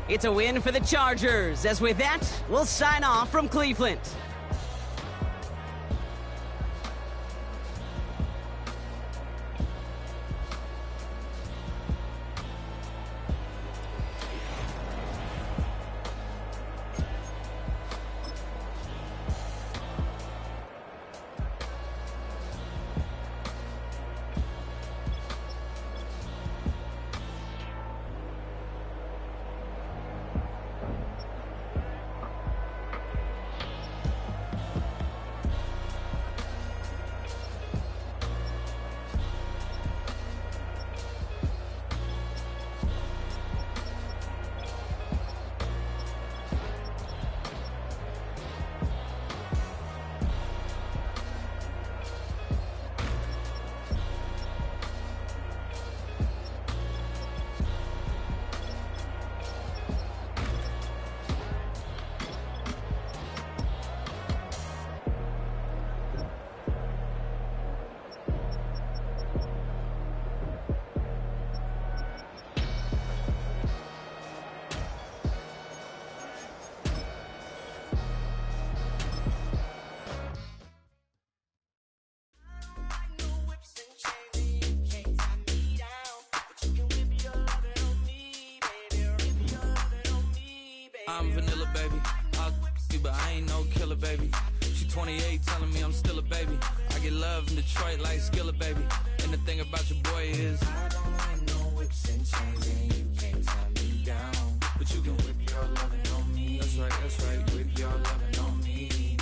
It's a win for the Chargers, as with that, we'll sign off from Cleveland. I'm vanilla, baby. I'll you, but I ain't no killer, baby. She 28, telling me I'm still a baby. I get love in Detroit like Skilla, baby. And the thing about your boy is I don't like no whips and chains, and you can't tie me down. But you can whip your lovin' on me. That's right, whip your lovin' on me.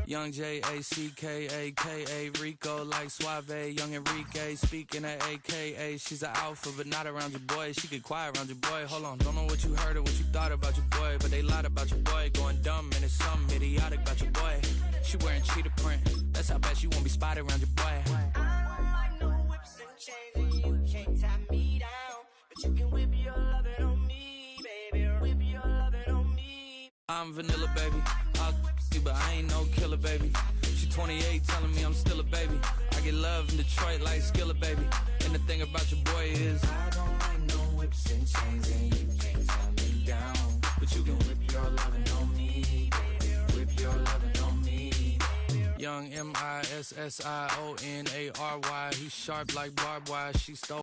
Young J-A-C-K-A-K-A, Rico like Suave, young Enrique, speaking at AKA. She's an alpha, but not around your boy. She get quiet around your boy. Hold on, don't know what you heard or what you thought about your boy, but they lied about your boy. Going dumb, and it's something idiotic about your boy. She wearing cheetah print, that's how bad she won't be spotted around your boy. I don't like no whips and chains, and you can't tie me down. But you can whip your lovin' on me, baby. Whip your lovin' on me. I'm vanilla, baby. I'll you, but I ain't no killer, baby. She 28, telling me I'm still a baby. get love in Detroit like Skillet, baby. And the thing about your boy is I don't like no whips and chains, and you can't tie me down. But you can whip your lovin' on me, baby. Whip your lovin' on me. Young MISSIONARY, he sharp like barbed wire. She stole